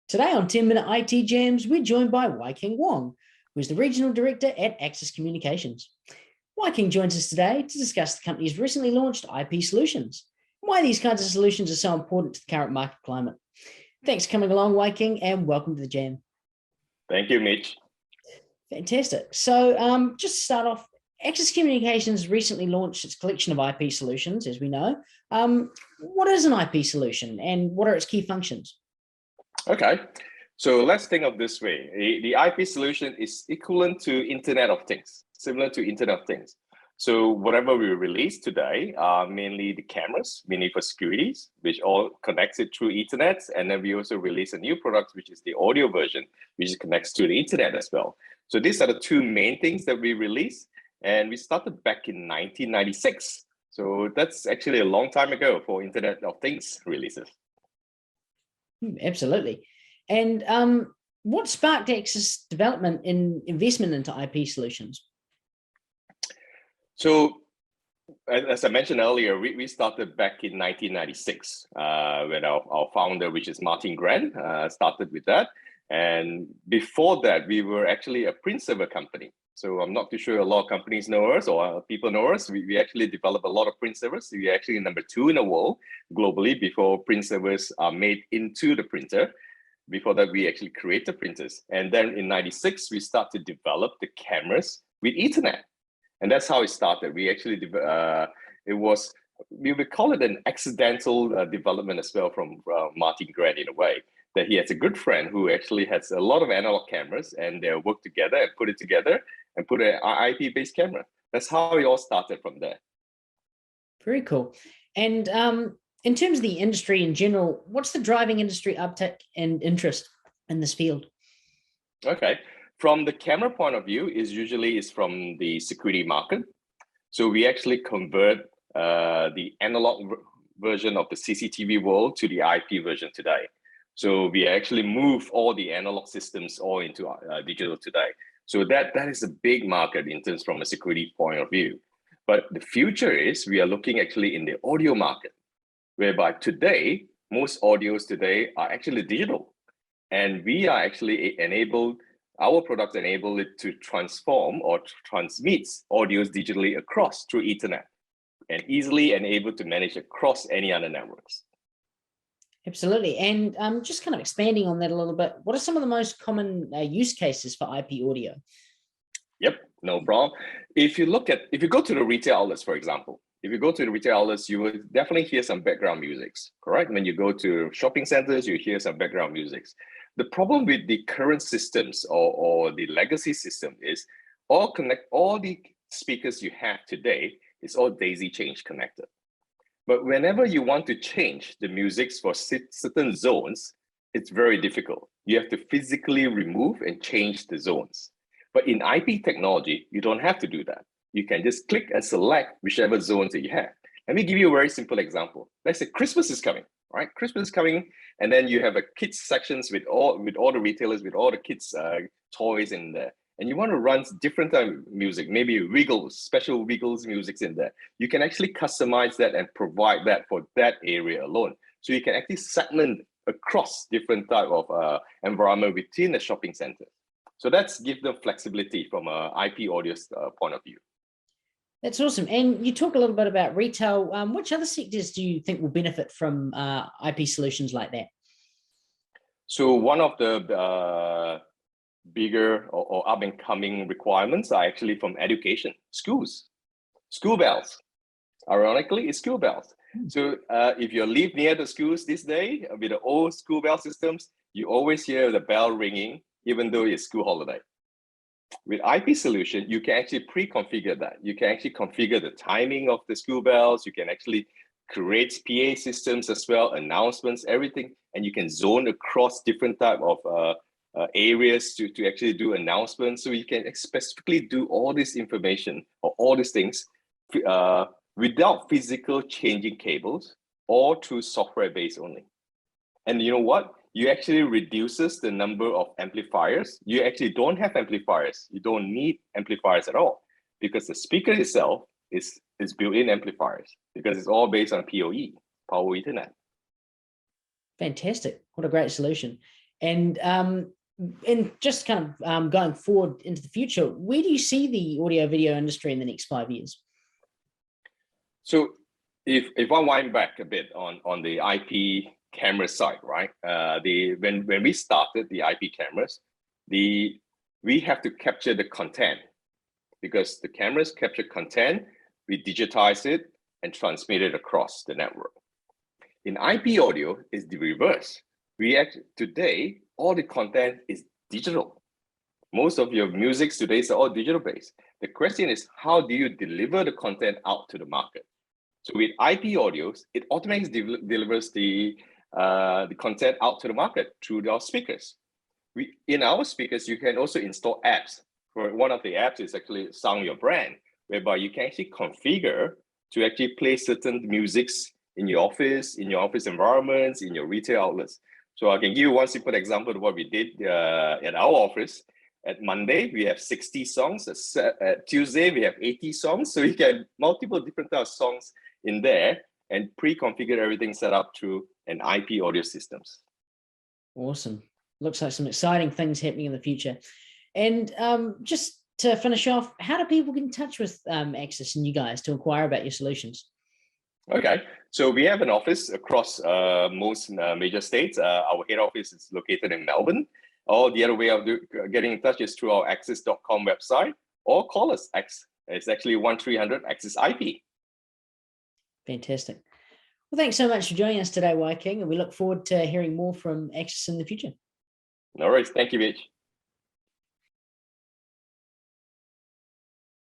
Today on 10-Minute IT Jams, we're joined by Wai King Wong, who is the Regional Director at Axis Communications. Wai King joins us today to discuss the company's recently launched IP solutions and why these kinds of solutions are so important to the current market climate. Thanks for coming along, Wai King, and welcome to the Jam. Thank you, Mitch. Fantastic. So just to start off, Axis Communications recently launched its collection of IP solutions, as we know. What is an IP solution and what are its key functions? Okay, so let's think of this way. The IP solution is equivalent to Internet of Things, similar to Internet of Things. So whatever we release today are mainly the cameras, mainly for securities, which all connects it through Ethernet. And then we also release a new product, which is the audio version, which connects to the Internet as well. So these are the two main things that we release. And we started back in 1996. So that's actually a long time ago for Internet of Things releases. Absolutely. And what sparked Axis development in investment into IP solutions? So, as I mentioned earlier, we started back in 1996 when our founder, which is Martin Grant, started with that. And before that, we were actually a print server company. So I'm not too sure a lot of companies know us or people know us. We actually develop a lot of print servers. We're actually number 2 in the world globally before print servers are made into the printer. Before that, we actually create the printers. And then in 96, we start to develop the cameras with Ethernet. And that's how it started. We actually, we would call it an accidental development as well from Martin Grant in a way, that he has a good friend who actually has a lot of analog cameras and they work together and put it together and put an IP-based camera. That's how it all started from there. Very cool. And in terms of the industry in general, what's the driving industry uptake and interest in this field? Okay, from the camera point of view, is usually from the security market. So we actually convert the analog version of the CCTV world to the IP version today. So we actually move all the analog systems all into digital today. So that is a big market in terms from a security point of view. But the future is we are looking actually in the audio market, whereby today, most audios today are actually digital. And we are actually our products enable it to transform or transmit audios digitally across through Ethernet and easily and able to manage across any other networks. Absolutely. And just kind of expanding on that a little bit, what are some of the most common use cases for IP audio? Yep, no problem. If you go to the retail outlets, for example, if you go to the retail outlets, you will definitely hear some background musics, correct? When you go to shopping centers, you hear some background musics. The problem with the current systems or the legacy system is all the speakers you have today is all daisy chain connected. But whenever you want to change the musics for certain zones, it's very difficult. You have to physically remove and change the zones. But in IP technology, you don't have to do that. You can just click and select whichever zones that you have. Let me give you a very simple example. Let's say Christmas is coming, right? Christmas is coming, and then you have a kids sections with all the retailers, with all the kids' toys in there. And you want to run different type of music, maybe special Wiggles music in there. You can actually customize that and provide that for that area alone. So you can actually segment across different type of environment within the shopping center. So that's give them flexibility from an IP audio point of view. That's awesome. And you talk a little bit about retail. Which other sectors do you think will benefit from IP solutions like that? So one of the bigger or up and coming requirements are actually from education, schools, school bells. Ironically, it's school bells. So if you live near the schools this day with the old school bell systems, you always hear the bell ringing, even though it's school holiday. With IP solution, you can actually pre-configure that. You can actually configure the timing of the school bells. You can actually create PA systems as well, announcements, everything, and you can zone across different type of areas to actually do announcements. So you can specifically do all this information or all these things without physical changing cables or through software based only. And you know what? You actually reduces the number of amplifiers. You actually don't have amplifiers. You don't need amplifiers at all because the speaker itself is built-in amplifiers because it's all based on PoE, Power Ethernet. Fantastic. What a great solution. And just kind of going forward into the future, where do you see the audio video industry in the next 5 years? So if I wind back a bit on the IP camera side, right? When we started the IP cameras, we have to capture the content, because the cameras capture content, we digitize it and transmit it across the network. In IP audio, it's the reverse. Today, all the content is digital. Most of your music today is all digital based. The question is, how do you deliver the content out to the market? So with IP audios, it automatically delivers the content out to the market through our speakers. In our speakers, you can also install apps. For one of the apps is actually Sound Your Brand, whereby you can actually configure to actually play certain musics in your office environments, in your retail outlets. So I can give you one simple example of what we did at our office. At Monday, we have 60 songs. At Tuesday, we have 80 songs. So you can multiple different types of songs in there and pre-configure everything set up through an IP audio systems. Awesome. Looks like some exciting things happening in the future. And just to finish off, how do people get in touch with Axis and you guys to inquire about your solutions? Okay, so we have an office across most major states. Our head office is located in Melbourne. Or the other way of getting in touch is through our axis.com website, or call us. It's actually 1300 Axis IP. Fantastic. Well, thanks so much for joining us today, Wai King, and we look forward to hearing more from Axis in the future. No worries. Thank you, Mitch.